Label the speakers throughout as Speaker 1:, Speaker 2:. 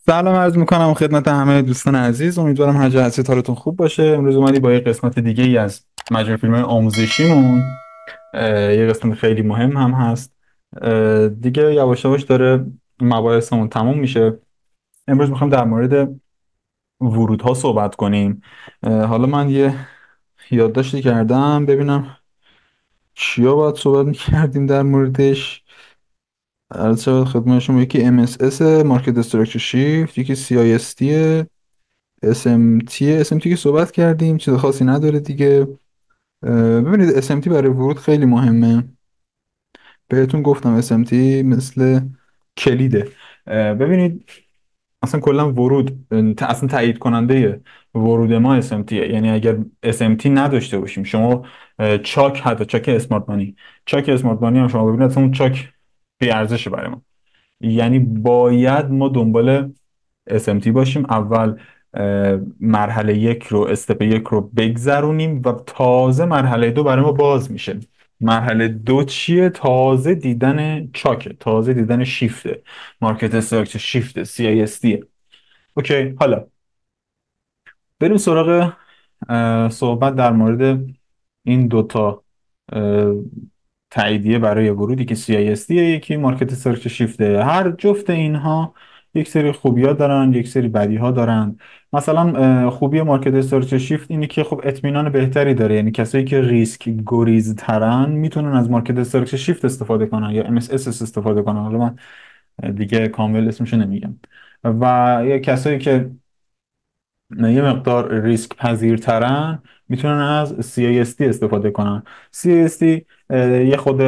Speaker 1: سلام عرض میکنم خدمت همه دوستان عزیز. امیدوارم هر جا هستید حالتون خوب باشه. امروز اومدی با یه قسمت دیگه ای از مجموعه فیلم آموزشیمون. یه قسمت خیلی مهم هم هست. دیگه یواش یواش داره مباحثمون تموم میشه. امروز میخوام در مورد ورودها صحبت کنیم. حالا من یه یادداشتی کردم ببینم چیا باید صحبت میکردیم در موردش. عرض شود خدمت شما یکی MSS مارکت استراکچر شیفت، یکی CIST، SMT که صحبت کردیم، چیز خاصی نداره دیگه. ببینید SMT برای ورود خیلی مهمه. بهتون گفتم SMT مثل کلیده. ببینید اصلا کلا ورود اصلا تایید کننده ورود ما SMT. یعنی اگر SMT نداشته باشیم شما چاک، حتی چاک اسمارت مانی، چاک اسمارت مانی هم شما ببینید اصلا اون چاک بی ارزشه برای ما. یعنی باید ما دنبال SMT باشیم. اول مرحله یک رو، استپ یک رو بگذرونیم و تازه مرحله دو برای ما باز میشه. مرحله دو چیه؟ تازه دیدن چاکه، تازه دیدن شیفته، مارکت استراکچر شیفته، CISD. اوکی، حالا بریم سراغ صحبت در مورد این دوتا اه، تاییدیه برای ورودی که CISD یکی مارکت سرچ شیفته. هر جفت اینها یک سری خوبی ها دارن، یک سری بدی ها دارن. مثلا خوبی مارکت سرچ شیفت اینه که خب اطمینان بهتری داره. یعنی کسایی که ریسک گریز ترن میتونن از مارکت سرچ شیفت استفاده کنن یا MSS استفاده کنن. حالا من دیگه کامل اسمشو نمیگم. و یا کسایی که یه مقدار ریسک پذیرترن میتونن از CISD استفاده کنن. CISD یه خود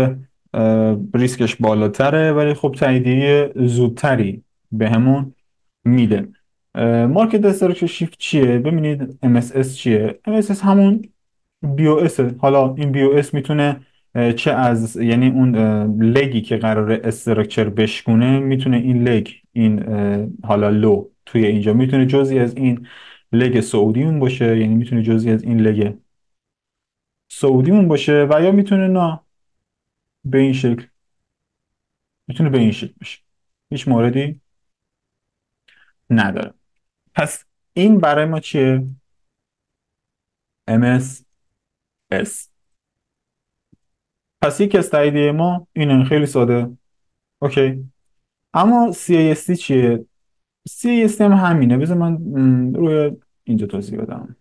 Speaker 1: ریسکش بالاتره ولی خب تاییدیه زودتری بهمون میده. مارکت استراکچر شیفت چیه؟ ببینید MSS چیه؟ MSS همون BOS. حالا این BOS میتونه چه از، یعنی اون لگی که قراره استراکچر بشکونه میتونه این لگ، این حالا لو توی اینجا میتونه جزئی از این لگ سعودیون باشه. یعنی میتونه جزئی از این لگ سعودیون باشه و یا میتونه نه به این شکل، میتونه به این شکل باشه. هیچ موردی نداره. پس این برای ما چیه؟ MSS. پس یکی از تاییدیه ما اینه، خیلی ساده. اوکی. اما CIST چیه؟ CIST هم همینه. بذار من روی اینجا توضیح بدم.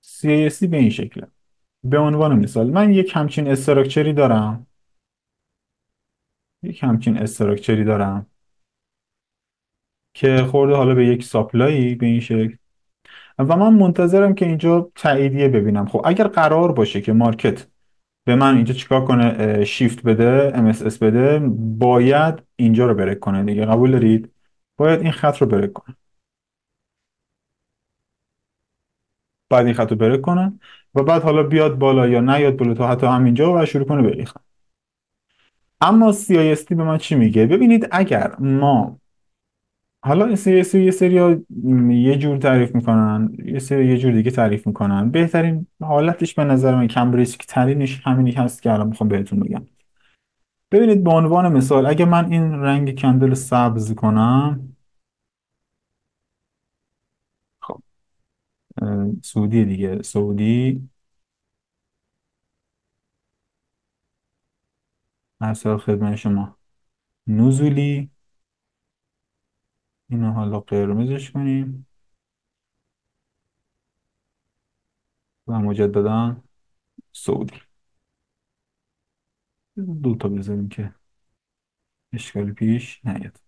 Speaker 1: CIST به این شکله. به عنوان مثال من یک همچین استراکچری دارم که خورده حالا به یک ساپلایی به این شکل و من منتظرم که اینجا تاییدیه ببینم. خب اگر قرار باشه که مارکت به من اینجا چیکار کنه، شیفت بده، MSS بده، باید اینجا رو برک کنه دیگه. قبول دارید؟ باید این خط رو برک کنه. بعد این خط رو برک کنه و بعد حالا بیاد بالا یا نیاد بالا تا حتی همینجا و شروع کنه بریخت. اما CIST به من چی میگه؟ ببینید اگر ما، حالا این CIST یه سری ها یه جور تعریف میکنن، یه سری یه جور دیگه تعریف میکنن. بهترین حالتش به نظر من، کم ریسک ترینش همینی هست که الان میخوام بهتون بگم. ببینید به عنوان مثال اگه من این رنگ کندل سبز کنم، خب سعودی دیگه، سعودی ارسال خدمت شما، نزولی، اینو حالا قرمزش کنیم و مجددا سعودی. دو تا بذاریم که اشکالی پیش نیاد.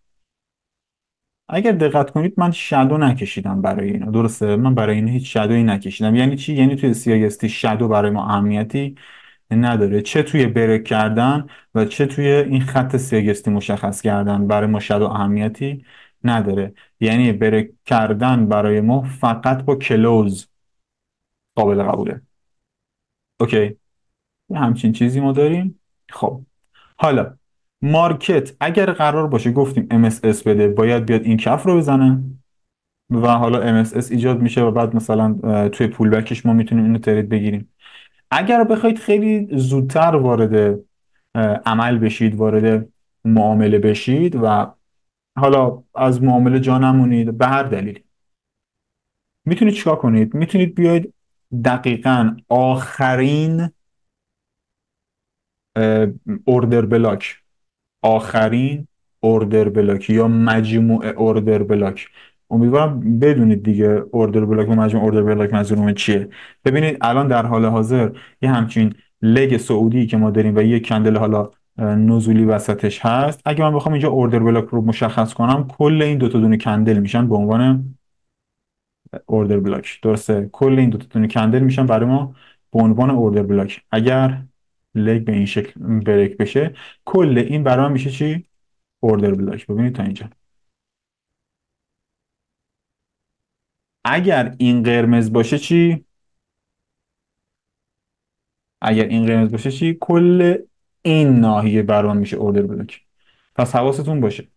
Speaker 1: اگر دقت کنید من شادو نکشیدم برای اینا. درسته، من برای این هیچ شادویی نکشیدم. یعنی چی؟ یعنی توی CIST شادو برای ما اهمیتی نداره. چه توی برک کردن و چه توی این خط CIST مشخص کردن برای ما شادو اهمیتی نداره. یعنی برک کردن برای ما فقط با کلوز قابل قبوله. اوکی، یه همچین چیزی ما داریم. خب حالا مارکت اگر قرار باشه گفتیم MSS بده، باید بیاد این کف رو بزنه و حالا MSS ایجاد میشه و بعد مثلا توی پول بکش ما میتونیم اینو ترید بگیریم. اگر بخواید خیلی زودتر وارد عمل بشید، وارد معامله بشید و حالا از معامله جا نمونید به هر دلیل، میتونید چیکار کنید؟ میتونید بیاید دقیقاً آخرین اوردر بلاک، آخرین اوردر بلاک یا مجموع اوردر بلاک، امیدوارم بدونید دیگه اوردر بلاک و مجموع اوردر بلاک منظورمون چیه. ببینید الان در حال حاضر یه همچین لگ سعودی که ما داریم و یه کندل حالا نزولی وسطش هست، اگه من بخوام اینجا اوردر بلاک رو مشخص کنم، کل این دو تا دونه کندل میشن به عنوان اوردر بلاک. درسته، کل این دو تا دونه کندل میشن برای ما به عنوان اوردر بلاک. اگر لگ به این شکل بریک بشه، کل این برای من میشه چی؟ اوردر بلاک. ببینید تا اینجا. اگر این قرمز باشه چی؟ اگر این قرمز باشه چی؟ کل این ناحیه برام میشه اوردر بلاک. پس حواستون باشه،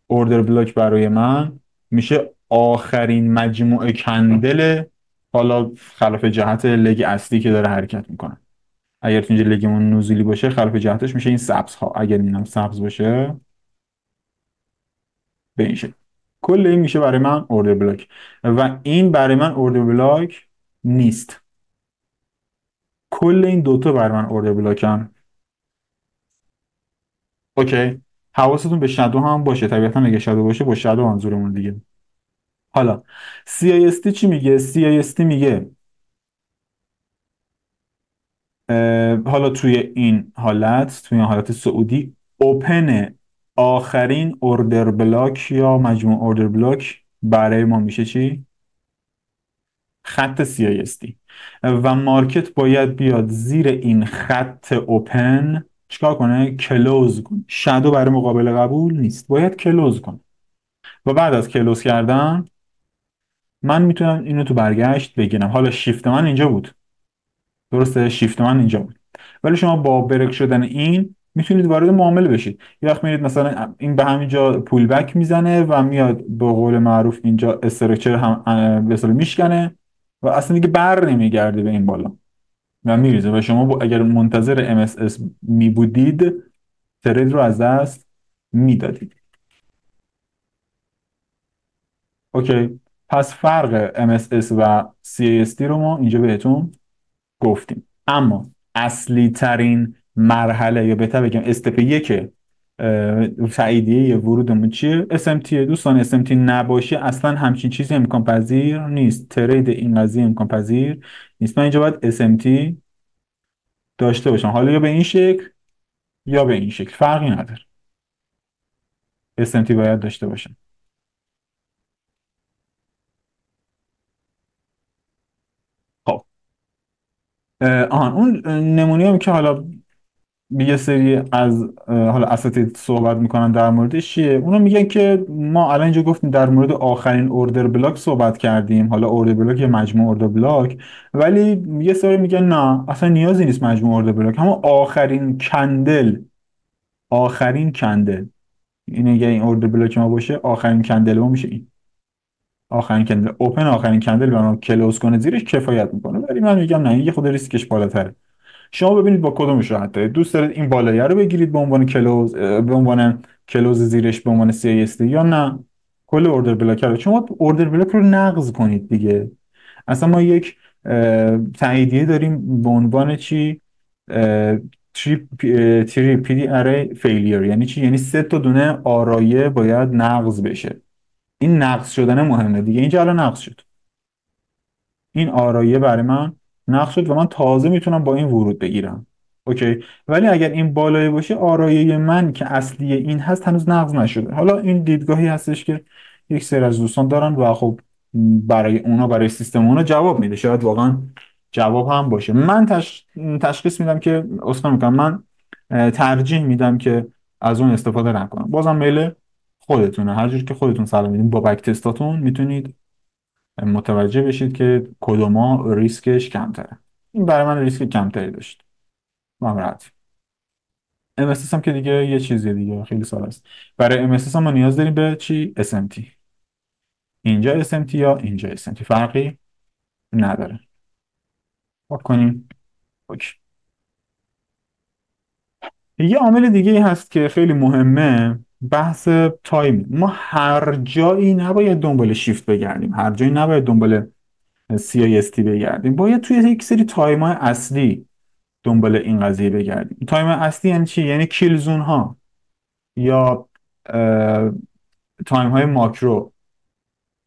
Speaker 1: اوردر بلاک برای من میشه آخرین مجموعه کندل، حالا خلاف جهت لگ اصلی که داره حرکت میکنه. اگر تو اینجا لگمون نزولی باشه، خلاف جهتش میشه این سبز ها. اگر اینم سبز باشه به این شکل، کل این میشه برای من اوردر بلاک. و این برای من اوردر بلاک نیست. کل این دوتا برای من اوردر بلاکن. اوکی. حواستون به شادو هم باشه، طبیعتا اگه شادو باشه با شادو منظورمون دیگه. حالا CIST چی میگه؟ CIST میگه حالا توی این حالت، توی این حالت سعودی، اوپن آخرین اوردر بلاک یا مجموع اوردر بلاک برای ما میشه چی؟ خط CIST. و مارکت باید بیاد زیر این خط اوپن چیکار کنه؟ کلوز کنه. شادو برای مقابل قبول نیست، باید کلوز کنه. و بعد از کلوز کردن من میتونم اینو تو برگشت بگیرم. حالا شیفت من اینجا بود، درسته، شیفت من اینجا بود، ولی شما با برک شدن این میتونید وارد معامله بشید. یه وقت میرید مثلا این به همینجا پول بک میزنه و میاد به قول معروف اینجا استرکچر هم به اصطلاح میشکنه و اصلا دیگه بر نمیگرده به این بالا و میریزه و شما اگر منتظر MSS می بودید ترید رو از دست میدادید. اوکی. پس فرق MSS و CAST رو ما اینجا بهتون گفتیم. اما اصلی ترین مرحله یا بهتر بگم استپ یک تاییدیه ورودمون چیه؟ SMT. دوستان SMT نباشه اصلا همچین چیزی امکان پذیر نیست. ترید این قضیه امکان پذیر نیست. من اینجا باید SMT داشته باشم، حالا یا به این شکل یا به این شکل، فرقی نداره. SMT باید داشته باشم. خب اون نمونه هم که حالا یه سری از حالا اساتید صحبت میکنن در موردش چیه؟ اونا میگن که ما الان اینجا گفتیم در مورد آخرین اوردر بلاک صحبت کردیم، حالا اوردر بلاک یا مجموع اوردر بلاک، ولی یه سری میگن نه اصلا نیازی نیست مجموع اوردر بلاک، همون آخرین کندل، آخرین کندل، این اگه این اوردر بلاک ما باشه آخرین کندل ما میشه این آخرین کندل اوپن، آخرین کندل برام کلوز کنه زیرش کفایت میکنه. ولی من میگم نه، این یه خود ریسکش بالاتره. شما ببینید با کدومش راحت دارید. دوست دارید این بالایی رو بگیرید به عنوان کلوز، به عنوان کلوز زیرش به عنوان CISD، یا نه کل اوردر بلاک رو شما اوردر بلاک رو نقض کنید دیگه. اصلا ما یک تاییدیه داریم به عنوان چی؟ اه، تری پی دی اری فیلیر. یعنی چی؟ یعنی سه تا دونه آرایه باید نقض بشه. این نقض شدن مهمه دیگه. اینجا الان نقض شد، این آرایه برای من نقش شد و من تازه میتونم با این ورود بگیرم. اوکی. ولی اگر این بالایی باشه، آرایه من که اصلی این هست هنوز نقض نشده. حالا این دیدگاهی هستش که یک سری از دوستان دارن و خب برای اونا، برای سیستم اونا جواب میده. شاید واقعا جواب هم باشه. من تشخیص میدم که اصلا میکنم، من ترجیح میدم که از اون استفاده نکنم. بازم میل خودتونه، هر جور که خودتون سلام میدین با بک تستاتون میتونید متوجه بشید که کدوما ریسکش کمتره. این برای من ریسک کمتری داشت. من راحت. MSS هم که دیگه یه چیزیه دیگه، خیلی سال است. برای MSS هم ما نیاز داریم به چی؟ SMT. اینجا SMT یا اینجا SMT فرقی نداره. با کنیم. اوکی. یه عامل دیگه ای هست که خیلی مهمه بحث تایم، ما هر جایی نباید دنبال شیفت بگردیم، هر جایی نباید دنبال CIST بگردیم، باید توی یک سری تایم های اصلی دنبال این قضیه بگردیم. تایم اصلی یعنی چی؟ یعنی کیلزون ها یا تایم های ماکرو.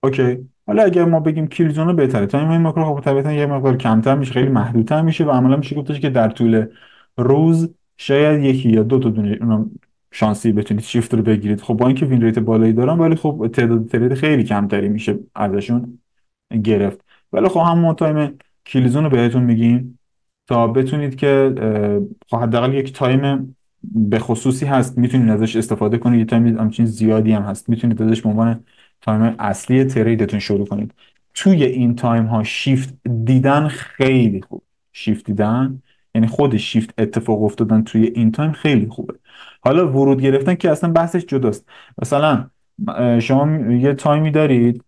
Speaker 1: اوکی، حالا اگر ما بگیم کیلزون رو بهتره، تایم های ماکرو خب طبیعتا یه مقدار کمتر میشه، خیلی محدودتر میشه و عملا میشه گفتش که در طول روز شاید یکی یا دو تا دونه اونم شانسی بتونید شیفت رو بگیرید. خب با اینکه وین ریت بالایی دارن ولی خب تعداد ترید خیلی کمتری میشه ازشون گرفت. ولی خب همون تایم کیلزون رو بهتون میگیم تا بتونید که خب حداقل یک تایم به خصوصی هست میتونید ازش استفاده کنید، یه تایم همچین زیادی هم هست میتونید ازش به عنوان تایم اصلی تریدتون شروع کنید. توی این تایم ها شیفت دیدن خیلی خوب، شیفت دیدن یعنی خود شیفت اتفاق افتادن توی این تایم خیلی خوبه. حالا ورود گرفتن که اصلا بحثش جداست. مثلا شما یه تایمی دارید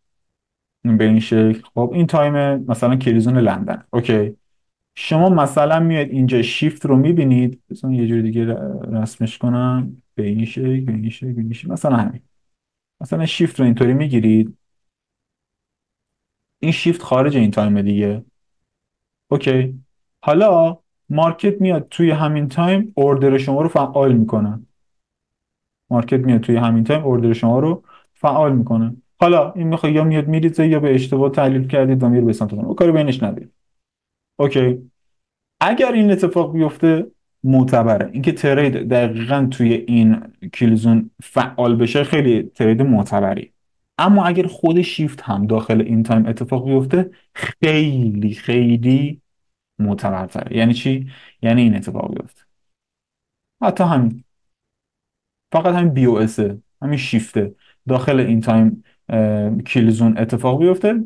Speaker 1: به این شکل، خب این تایم مثلا کلیزون لندن، اوکی. شما مثلا میاد اینجا شیفت رو میبینید، مثلا یه جور دیگه رسمش کنم به این شکل به این شکل به این شکل، مثلا همین، مثلا شیفت رو اینطوری میگیرید، این شیفت خارج این تایم دیگه، اوکی. حالا مارکت میاد توی همین تایم اوردر شما رو فعال میکنه، مارکت میاد توی همین تایم اوردر شما رو فعال میکنه. حالا این میخواد یا میاد میریزه یا به اشتباه تحلیل کردید و میره به سمت اون، کاری بینش ندید، اوکی. اگر این اتفاق بیفته معتبره، اینکه ترید دقیقا توی این کیلزون فعال بشه خیلی ترید معتبری. اما اگر خود شیفت هم داخل این تایم اتفاق بیفته خیلی خیلی معتبرتره. یعنی چی؟ یعنی این اتفاق بیفته، حتی همین، فقط همین بی او اس، همین شیفته داخل این تایم کیلزون اتفاق بیفته،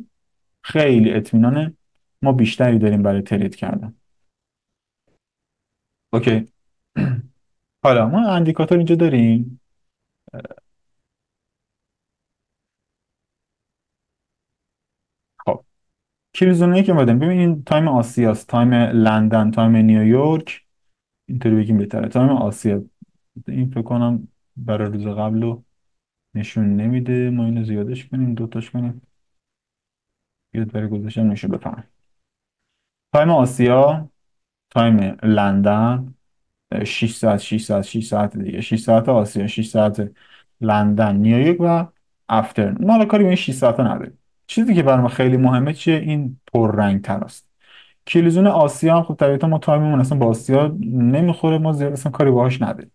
Speaker 1: خیلی اطمینان ما بیشتری داریم برای ترید کردن. اوکی. حالا ما اندیکاتور اینجا داریم. خب کیلوزونه که ما داریم، ببینید تایم آسیاست، تایم لندن، تایم نیویورک، اینطوری بگیم بهتره، تایم آسیا. این فکر کنم برای روز قبل رو نشون نمیده، ما اینو زیادش کنیم دوتاش کنیم بیاد برای گذاشتم نشون بفهم. تایم آسیا، تایم لندن 6 ساعت 6 ساعت 6 ساعت دیگه، 6 ساعت آسیا، 6 ساعت لندن نیویورک و افتر. ما حالا کاری به این 6 ساعت نداریم. چیزی که برای ما خیلی مهمه چیه؟ این پررنگ تر است. کیلوزون آسیا هم خب طبیعتا ما تایممون اصلا با آسیا نمیخوره، ما زیاد اصلا کاری باهاش نداریم.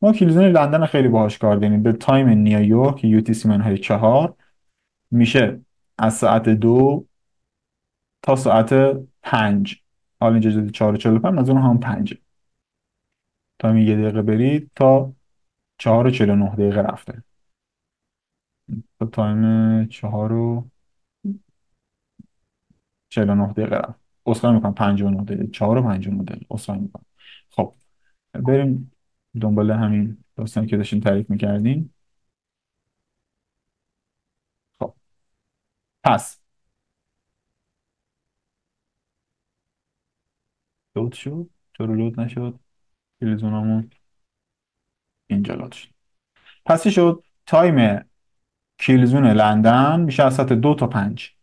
Speaker 1: ما کیلوزون لندن خیلی باهاش کار داریم. به تایم نیویورک UTC منهای 4 میشه از ساعت 2 تا ساعت 5. حالا اینجا جدید 4:45 از اون هم 5 تایم، یه دقیقه برید تا 4:49 رفته، تا تایم 4:49 رفت. اصلا میکنم 59 دقیقه، 4:59 اصلا میکنم. خب بریم دنبال همین داستانی که داشتیم تعریف میکردیم. خب پس لود شد، چرا لود نشد؟ کلیزونمون اینجا لود شد. پس چی شد؟ تایم کیلزون لندن میشه از ساعت 2 تا 5،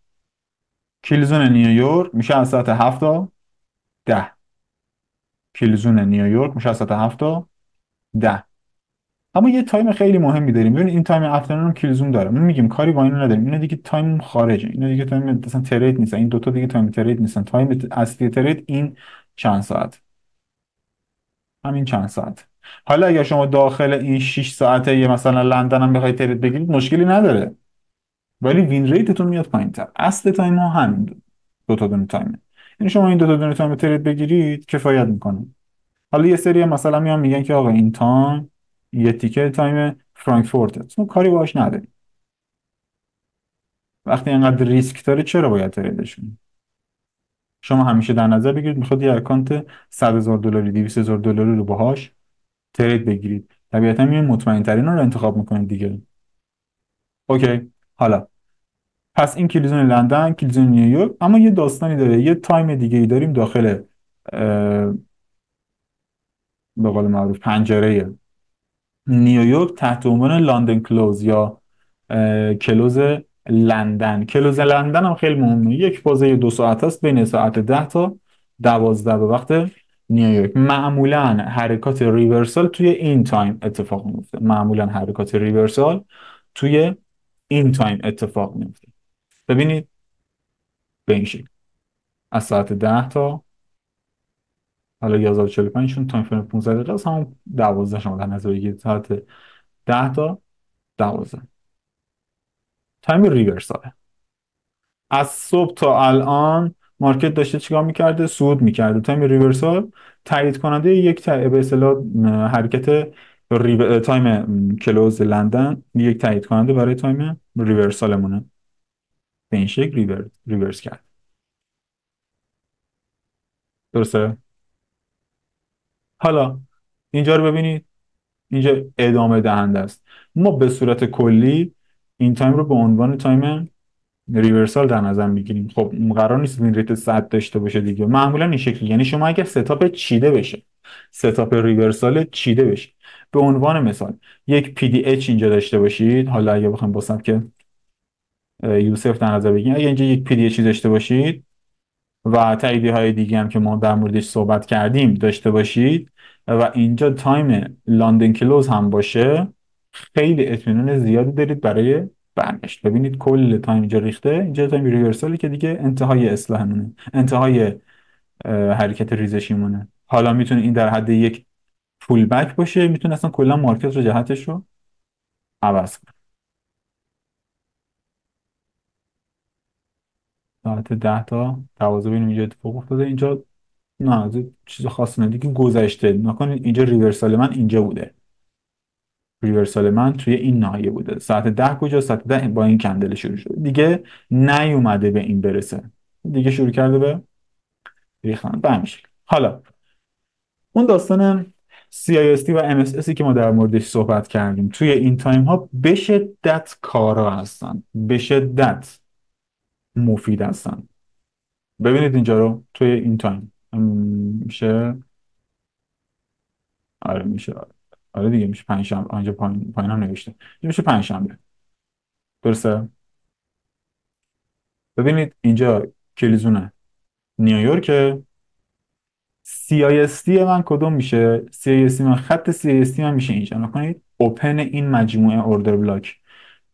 Speaker 1: کیلزون نیویورک میشه از ساعت 7 تا 10، کیلزون نیویورک میشه از ساعت 7 تا 10. اما یه تایم خیلی مهمی داریم، ببینید این تایم افترنون هم کیلزون داره، ما میگیم کاری با اینو نداریم، اینا دیگه تایم خارجه، اینا دیگه تایم مثلا ترید نیستن، این دوتا دیگه تایم ترید نیستن. تایم اصلی ترید این چند ساعت، همین چند ساعت. حالا اگر شما داخل این 6 ساعته یه مثلا لندن هم بخواید ترید بگیرید مشکلی نداره، ولی وین ریتتون میاد پایین‌تر. اصل تایم ها همین دو تا دونه تایمه، یعنی شما این دو تا دونه تایم ترید بگیرید کفایت میکنه. حالا یه سری مثلا میان میگن که آقا این تایم یه تیکه تایم فرانکفورته، اصلا کاری باهاش نداری. وقتی اینقدر ریسک داره چرا باید تریدش کنی؟ شما همیشه در نظر بگیرید میخواد یه اکانت 100,000 دلاری 200,000 دلاری رو باهاش ترید بگیرید، طبیعتا میان مطمئن ترین رو انتخاب میکنید دیگه. اوکی. حالا پس این کلیزون لندن، کلیزون نیویورک، اما یه داستانی داره، یه تایم دیگه ای داریم داخل به قول معروف پنجره نیویورک تحت عنوان لندن کلوز یا کلوز لندن. کلوز لندن هم خیلی مهمه. یک بازه 2 ساعت است بین ساعت 10 تا 12 به وقت نیویورک. معمولا حرکات ریورسال توی این تایم اتفاق میفته. معمولا حرکات ریورسال توی این تایم اتفاق میفته. ببینید به این شکل از ساعت 10 تا حالا 11:45 چون تایم فریم 15 دقیقه است، همون 12 شما در نظر بگیرید. ساعت 10 تا 12 تایم ریورسال. از صبح تا الان مارکت داشته چیکار میکرده؟ صعود میکرده. تایم ریورسال تایید کننده یک به اصطلاح حرکت تایم کلوز لندن یک تایید کننده برای تایم ریورسالمونه. به این شکل ریورس کرد. درسته؟ حالا اینجا رو ببینید. اینجا ادامه دهنده است. ما به صورت کلی این تایم رو به عنوان تایم ریورسال در نظر میگیریم. خب قرار نیست این ریت 100 داشته باشه دیگه. معمولا این شکلی، یعنی شما اگر ستاپ چیده بشه، ستاپ ریورسال چیده بشه، به عنوان مثال یک پی دی اچ اینجا داشته باشید. حالا اگه بخوام با سبک یوسف در نظر بگیریم، اگه اینجا یک پی دی اچ داشته باشید و تاییدی های دیگه هم که ما در موردش صحبت کردیم داشته باشید و اینجا تایم لندن کلوز هم باشه، خیلی اطمینان زیادی دارید برای برگشت. ببینید کل تایم اینجا ریخته. اینجا تایم ریورسالی که دیگه انتهای اصلاحمونه، انتهای حرکت ریزشیمونه. حالا میتونه این در حد یک پول بک باشه، میتونه اصلا کلا مارکت رو جهتش رو عوض کنه. ساعت 10 تا 12 ببینیم اینجا اتفاق افتاده. اینجا نه چیز خاصی نه دیگه، گذشته. نکنید اینجا ریورسال من اینجا بوده، ریورسال من توی این ناحیه بوده. ساعت 10 کجا؟ ساعت 10 با این کندل شروع شد دیگه، نیومده به این برسه دیگه، شروع کرده به ریختن به همین شکل. حالا اون داستان CIST و MSSی که ما در موردش صحبت کردیم توی این تایم ها به شدت کارا هستن، به شدت مفید هستن. ببینید اینجا رو توی این تایم میشه، آره میشه، آره دیگه میشه پنجشنبه. آنجا پایین هم نوشته میشه پنجشنبه. درسته؟ ببینید اینجا کلیزونه نیویورک. CIST من کدوم میشه؟ CIST من، خط CIST من میشه اینجا. نکنید اوپن این مجموعه اوردر بلاک،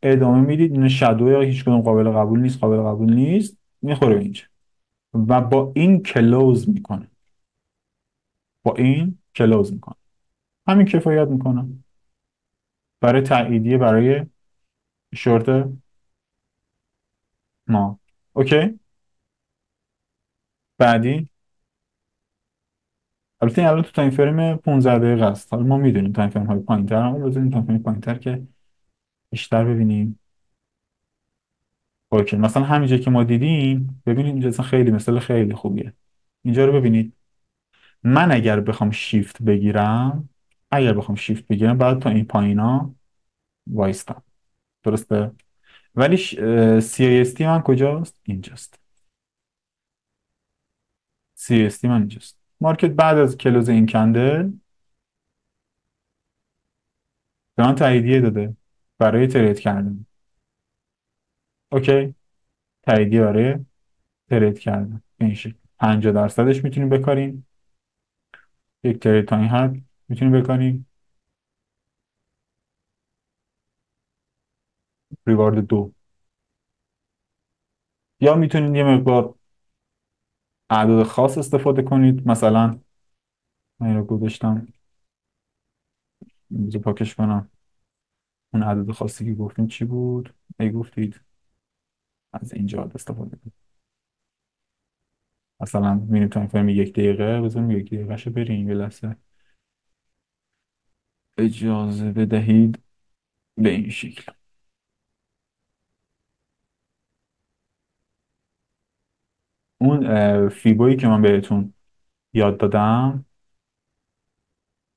Speaker 1: ادامه میدید. این شادو یا هیچ کدوم قابل قبول نیست، قابل قبول نیست، میخوره به اینجا و با این کلوز میکنه. با این کلوز میکنه. همین کفایت میکنه برای تاییدیه برای شورت ما. اوکی. بعدی البته این الان تو تایم فریم 15 دقیقه است. حالا ما میدونیم تایم فریم های پایین‌تر، اما بزنیم تایم فریم پایین‌تر که بیشتر ببینیم. اوکی، مثلا همینجا که ما دیدیم، ببینید اینجا اصلا خیلی مثال خیلی خوبیه. اینجا رو ببینید. من اگر بخوام شیفت بگیرم، اگر بخوام شیفت بگیرم بعد تا این پایینا وایستم. درسته؟ ولی CIST من کجاست؟ اینجاست. CIST من اینجاست. مارکت بعد از کلوز این کندل به من تاییدیه داده برای ترید کردن. اوکی، تاییدیه برای ترید کردن. به این شکل 50% میتونیم بکاریم. یک ترید تا این حد میتونیم بکاریم. ریوارد 2. یا میتونید یه مقدار اعداد خاص استفاده کنید. مثلا من این رو گذاشتم، اینجا پاکش کنم. اون عدد خاصی که گفتیم چی بود؟ ای گفتید از اینجا استفاده کنید. مثلا میریم تایم فریم 1 دقیقه، بزنیم 1 دقیقه شو بریم. یه لحظه اجازه بدهید. به این شکل اون فیبایی که من بهتون یاد دادم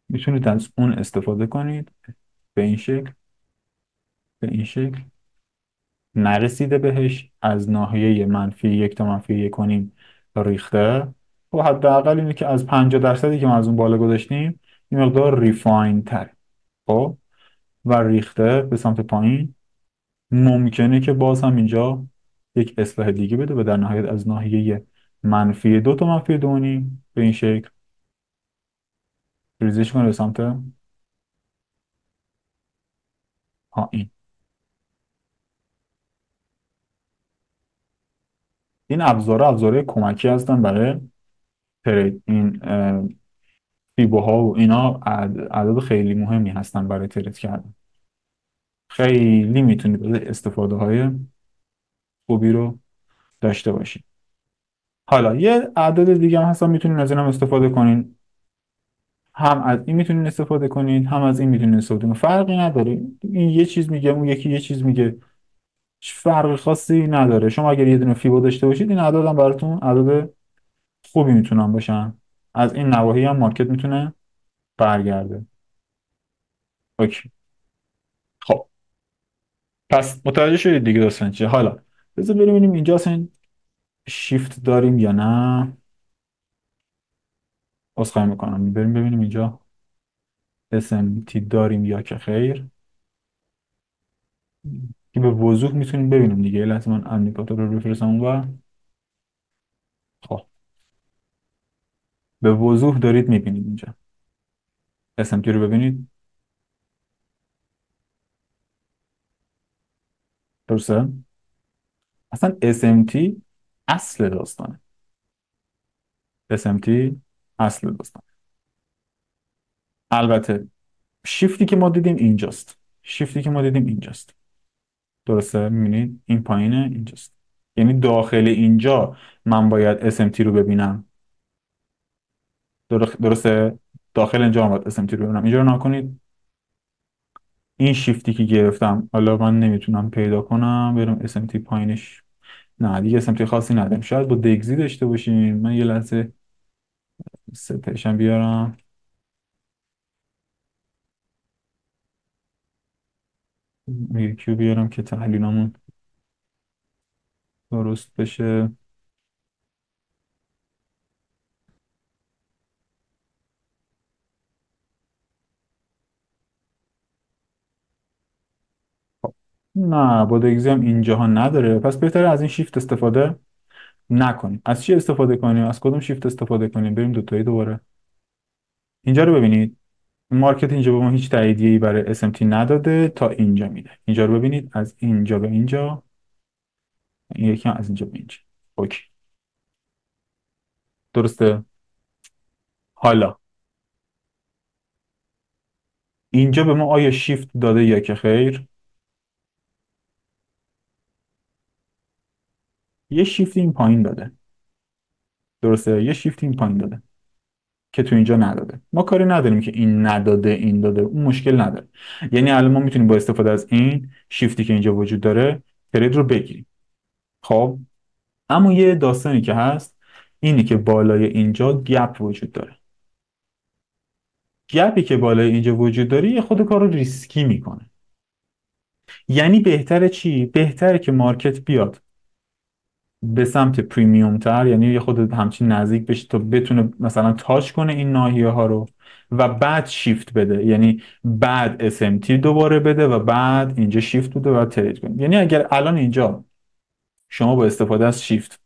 Speaker 1: میتونید از اون استفاده کنید. به این شکل، به این شکل نرسیده بهش، از ناحیه -1 تا -1 کنیم ریخته. و حداقل اینه که از 50% که ما از اون بالا گذاشتیم این مقدار ریفاین تر. خب و ریخته به سمت پایین، ممکنه که باز هم اینجا یک اصلاح دیگه بده و در نهایت از ناحیه -2 تا -2.5 به این شکل ریزش کنه به سمت پایین. این ابزاره کمکی هستن برای ترید. این فیبوها و اینا اعداد خیلی مهمی هستن برای ترید کردن. خیلی میتونید از استفاده های خوبی رو داشته باشید. حالا یه اعداد دیگه هم هستن میتونید از این هم استفاده کنین. هم از این میتونید استفاده کنید، هم از این میتونید استفاده کنید. فرقی نداره. این یه چیز میگه، اون یکی یه چیز میگه. هیچ فرق خاصی نداره. شما اگر یه دونه فیبو داشته باشید، این اعداد هم براتون اعداد خوبی میتونن باشن. از این نواحی هم مارکت میتونه برگرده. اوکی. خب پس متوجه شدید دیگه داستان چیه. حالا بذار ببینیم اینجا اصلا شیفت داریم یا نه. عذرخواهی میکنم، بریم ببینیم اینجا SMT داریم یا که خیر. که به وضوح میتونیم ببینیم دیگه. یه لحظه من اندیکاتور رو بفرستم و خب به وضوح دارید میبینید اینجا SMT رو ببینید. درسته؟ اصلا SMT اصل داستانه. SMT اصل داستان. البته شیفتی که ما دیدیم اینجاست. شیفتی که ما دیدیم اینجاست. درسته؟ میبینید این پایینه، اینجاست. یعنی داخل اینجا من باید SMT رو ببینم. درسته؟ داخل اینجا من باید SMT رو ببینم. اینجا رو نکنید. این شیفتی که گرفتم حالا من نمیتونم پیدا کنم. برم SMT پایینش. نه دیگه SMT خاصی نداریم. شاید با دگزی داشته باشیم. من یه لحظه ستشم بیارم. یکی رو بیارم که تحلیلمون درست بشه. نه با دگزی هم اینجاها نداره. پس بهتره از این شیفت استفاده نکنیم. از چی استفاده کنیم؟ از کدوم شیفت استفاده کنیم؟ بریم دوتایی دوباره. اینجا رو ببینید. مارکت اینجا به ما هیچ تاییدیه‌ای برای SMT نداده تا اینجا میده. اینجا رو ببینید. از اینجا به اینجا. این یکی هم از اینجا به اینجا. اوکی. درسته. حالا اینجا به ما آیا شیفت داده یا که خیر؟ یه شیفت این پایین داده. درسته. یه شیفت این پایین داده که تو اینجا نداده. ما کاری نداریم که این نداده این داده، اون مشکل نداره. یعنی الان ما میتونیم با استفاده از این شیفتی که اینجا وجود داره ترید رو بگیریم. خب اما یه داستانی که هست اینی که بالای اینجا گپ وجود داره. گپی که بالای اینجا وجود داره یه خود کار رو ریسکی میکنه. یعنی بهتره چی؟ بهتره که مارکت بیاد به سمت پریمیوم تر، یعنی یه خود همچین نزدیک بشه تا بتونه مثلا تاچ کنه این ناحیه ها رو و بعد شیفت بده. یعنی بعد SMT دوباره بده و بعد اینجا شیفت بده و ترید کنه. یعنی اگر الان اینجا شما با استفاده از شیفت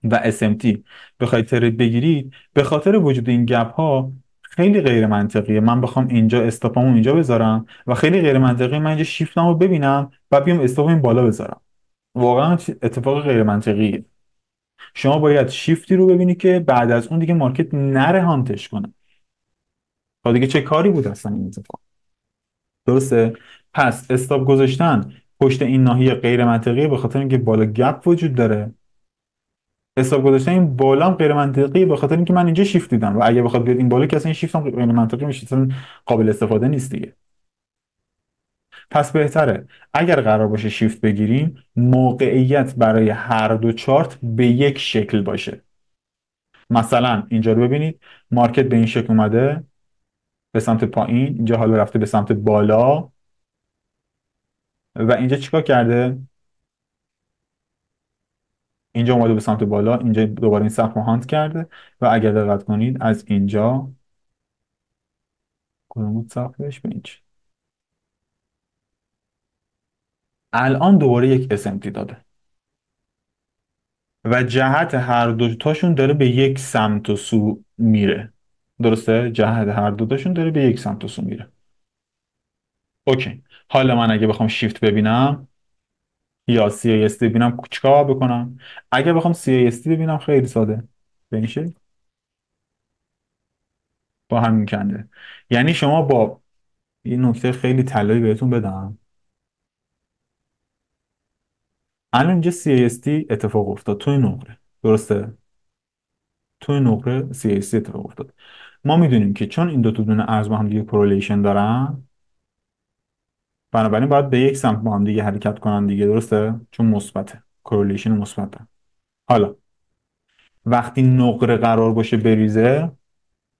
Speaker 1: و SMT بخواید ترید بگیرید، به خاطر وجود این گپ ها خیلی غیر منطقیه من بخوام اینجا استاپامو اینجا بذارم و خیلی غیر منطقیه من اینجا شیفتمو ببینم و بیام استاپم این بالا بذارم. واقعا اتفاق غیر منطقیه. شما باید شیفتی رو ببینی که بعد از اون دیگه مارکت نره هانتش کنه. تا دیگه چه کاری بود اصلا این اتفاق. درسته. پس استاپ گذاشتن پشت این ناحیه غیر منطقیه به خاطر اینکه بالا گپ وجود داره. استاپ گذاشتن این بالا هم غیر منطقیه به خاطر اینکه من اینجا شیفت دیدم و اگه بخواد بیاد این بالا که اصلا این شیفت هم غیر منطقی میشه، اصلا قابل استفاده نیست دیگه. پس بهتره اگر قرار باشه شیفت بگیریم موقعیت برای هر دو چارت به یک شکل باشه. مثلا اینجا رو ببینید. مارکت به این شکل اومده به سمت پایین، اینجا حالا رفته به سمت بالا و اینجا چیکار کرده؟ اینجا اومده به سمت بالا، اینجا دوباره این سقف رو هانت کرده و اگر دقت کنید از اینجا کدوم بود سقفش؟ به اینجا الان دوباره یک SMT داده و جهت هر دوتاشون داره به یک سمت و سو میره. درسته؟ جهت هر دوتاشون داره به یک سمت و سو میره. اوکی. حالا من اگه بخوام شیفت ببینم یا CIST ببینم چیکار بکنم؟ اگه بخوام CIST ببینم خیلی ساده به این شکل با همین کنده. یعنی شما با این نکته خیلی طلایی بهتون بدم، الان اینجا CIST اتفاق افتاد توی نقره. درسته؟ توی نقره CIST اتفاق افتاد. ما میدونیم که چون این دو تا دونه ارز با هم دیگه کورلیشن دارن، بنابراین باید به یک سمت با هم دیگه حرکت کنن دیگه. درسته؟ چون مثبته، کورلیشن مثبته. حالا وقتی نقره قرار باشه بریزه،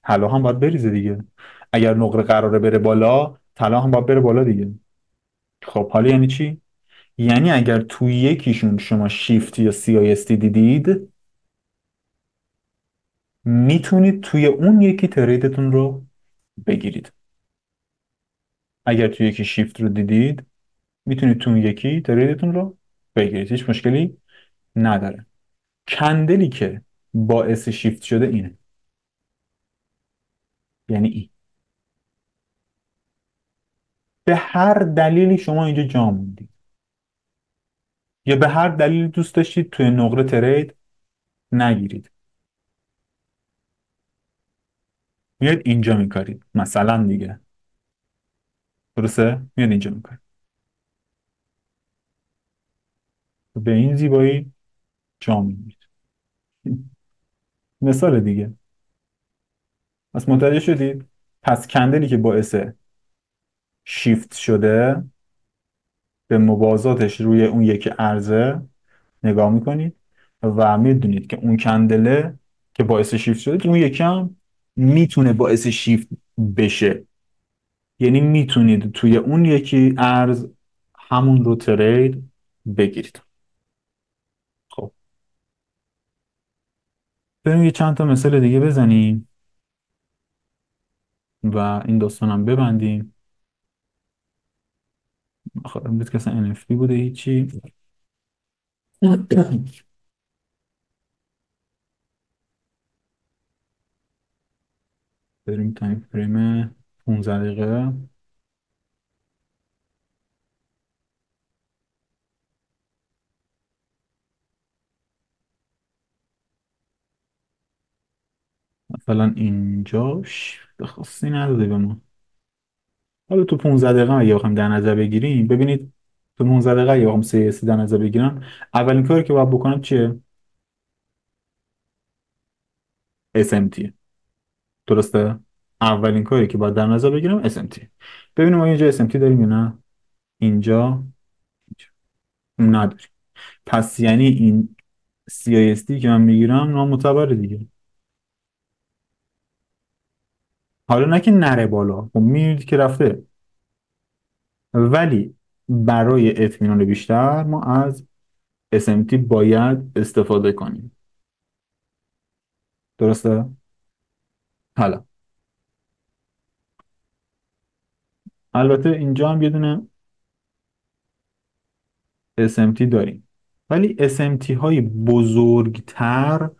Speaker 1: طلا هم باید بریزه دیگه. اگر نقره قراره بره بالا، طلا هم باید بره بالا دیگه. خب حالا یعنی چی؟ یعنی اگر توی یکیشون شما شیفت یا CIST دیدید، میتونید توی اون یکی تریدتون رو بگیرید. اگر توی یکی شیفت رو دیدید، میتونید توی اون یکی تریدتون رو بگیرید. هیچ مشکلی نداره. کندلی که باعث شیفت شده اینه، یعنی این. به هر دلیلی شما اینجا جا موندید یا به هر دلیلی دوست داشتید توی نقره ترید نگیرید، میاد اینجا میکارید مثلا دیگه. درسته؟ میاد اینجا میکارید به این زیبایی جا میمونید. مثال دیگه. پس متوجه شدید؟ پس کندلی که باعث شیفت شده، به موازاتش روی اون یک ارزه نگاه میکنید و میدونید که اون کندله که باعث شیفت شده، که اون یکی هم میتونه باعث شیفت بشه. یعنی میتونید توی اون یکی ارز همون رو ترید بگیرید. خب بریم یه چند تا مثال دیگه بزنیم و این داستانم ببندیم. خب امروز که اصلا NFP بوده هیچی. بریم تایم فریم 15 دقیقه. مثلا اینجاش خاصی نداده به ما. حالا تو 15 دقیقه اگه بخوایم در نظر بگیریم، ببینید تو 15 دقیقه اگه بخوام CSC در نظر بگیرم، اولین کاری که باید بکنم چیه؟ SMT. درسته؟ اولین کاری که باید در نظر بگیرم SMT. ببینیم ما اینجا SMT داریم یا نه. اینجا نداریم. پس یعنی این CISD که من میگیرم نامعتبره دیگه. حالا نه که نره بالا، خب میبینید که رفته، ولی برای اطمینان بیشتر ما از SMT باید استفاده کنیم. درسته؟ حالا البته اینجا هم یه دونه SMT داریم، ولی SMT های بزرگتر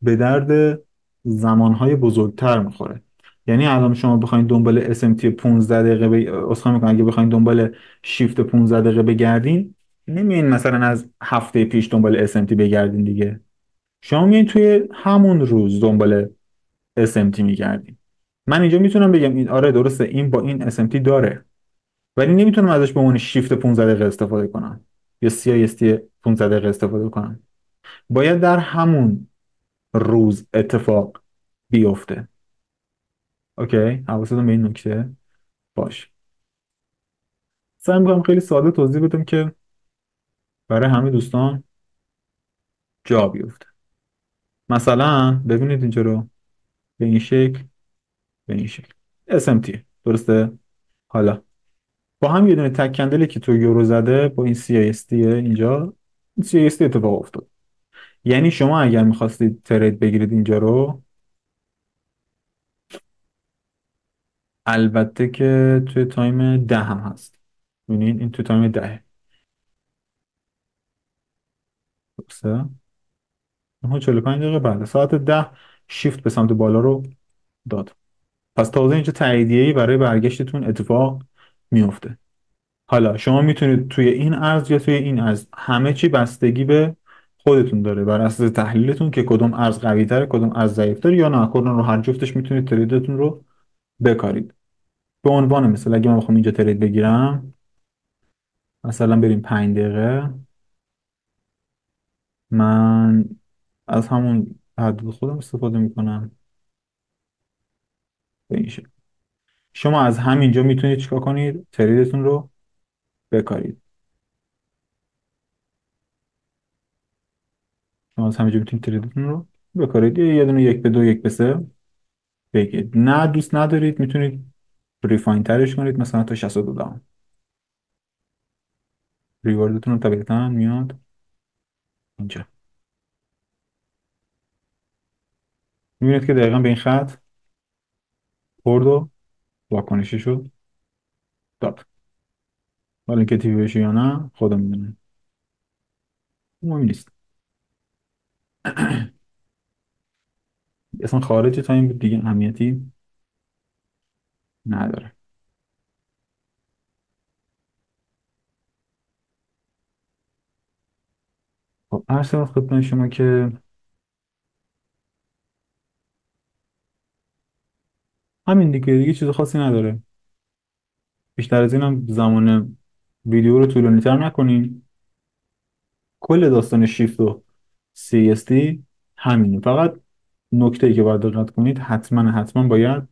Speaker 1: به درد زمانهای بزرگتر میخوره. یعنی الان شما بخواید دنبال SMT 15 دقیقه اسخای میکنم، اگه بخواید دنبال شیفت 15 دقیقه بگردین، نمیین مثلا از هفته پیش دنبال SMT بگردین دیگه. شما میین توی همون روز دنبال SMT میگردین. من اینجا میتونم بگم این آره درسته این با این SMT داره، ولی نمیتونم ازش به عنوان شیفت 15 دقیقه استفاده کنم یا CIST 15 دقیقه استفاده کنم. باید در همون روز اتفاق بیفته. اوکی، حواستون به این نکته باش. سعی میکنم خیلی ساده توضیح بدم که برای همه دوستان جا بیفته. مثلا ببینید اینجا رو به این شکل، به این شکل SMT. درسته؟ حالا با هم یه دونه تک کندلی که تو یورو زده با این CIST اینجا، این CIST اتفاق افتاد. یعنی شما اگر میخواستید ترید بگیرید اینجا رو، البته که توی تایم 10 هم هست. ببینید این توی تایم 10. سه 9:45 بعد ساعت 10 شیفت به سمت بالا رو داد. پس تازه اینجا تاییدیه‌ای برای برگشتتون اتفاق میفته. حالا شما میتونید توی این ارز یا توی این ارز، همه چی بستگی به خودتون داره، بر اساس تحلیلتون که کدوم ارز قوی تره کدوم ارز ضعیف تره، یا نه کدوم رو هر جفتش میتونید تریدتون رو بکارید. به عنوان مثال اگه من بخوام اینجا ترید بگیرم، مثلا بریم 5 دقیقه، من از همون حدود خودم استفاده میکنم به این شکل. شما از همینجا میتونید چیکار کنید؟ تریدتون رو بکارید. شما از همینجا میتونید تریدتون رو بکارید، یه دونه 1 به 2 1 به 3 بگید. نه دوست ندارید میتونید ریفاین ترش کنید، مثلا تا 62 دهم. ریواردتون رو طبیعتا میاد اینجا. میبینید که دقیقا به این خط خورد و واکنشش رو داد. حالا اینکه تیوی بشه یا نه خودم میدونم، مهم نیست. اصلا خارج تایم بود دیگه، اهمیتی نداره. خب هر سال خدمت شما که همین دیگه چیز خاصی نداره. بیشتر از این هم زمان ویدیو رو طولانی تر نکنین. کل داستان شیفت و CST همینه. فقط نکته ای که باید دقت کنید، حتما باید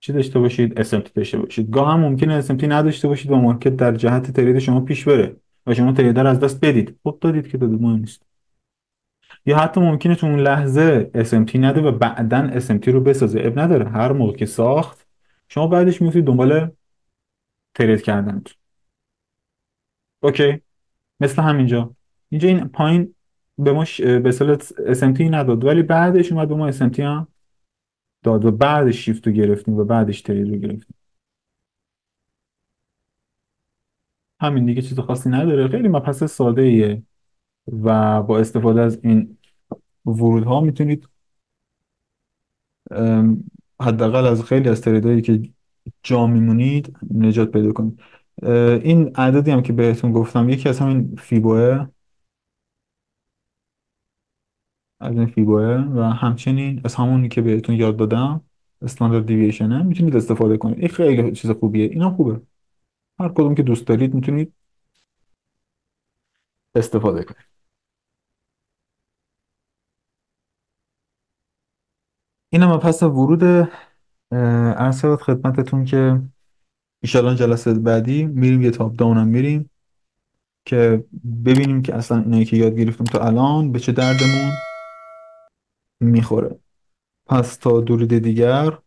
Speaker 1: چی داشته باشید؟ SMT داشته باشید. گاه هم ممکنه SMT نداشته باشید و مارکت در جهت ترید شما پیش بره و شما تریدر از دست بدید. خب دادید که دادید، مهم نیست. یا حتی ممکنه تو اون لحظه SMT نده و بعدن SMT رو بسازه. اب نداره، هر موقع که ساخت شما بعدش میفتید دنبال ترید کردن. اوکی. مثل همینجا، اینجا این پایین به ما به اصطلاح SMT نداد، ولی بعدش اومد به ما SMT هم داد و بعدش شیفت رو گرفتیم و بعدش ترید رو گرفتیم. همین دیگه، چیز خاصی نداره، خیلی مبحث ساده ایه و با استفاده از این ورودها میتونید حداقل از خیلی از تریدایی که جا میمونید نجات پیدا کنید. این عددی هم که بهتون گفتم یکی از همین فیبوه، از این فیبوه و همچنین از همونی که بهتون یاد دادم استاندارد دیویشنه، میتونید استفاده کنید. این خیلی چیز خوبیه، اینا خوبه. هر کدوم که دوست دارید میتونید استفاده کنید. اینم پس ورود. عرض شود خدمتتون که ایشالله جلسه بعدی میریم یه تاپ داون هم میریم که ببینیم که اصلا اینایی که یاد گرفتیم تا الان به چه دردمون میخوره. پس تا درود دیگر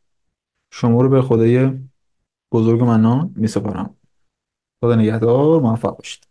Speaker 1: شما رو به خدای بزرگ منان میسپارم. خدا نگهدار، موفق باشید.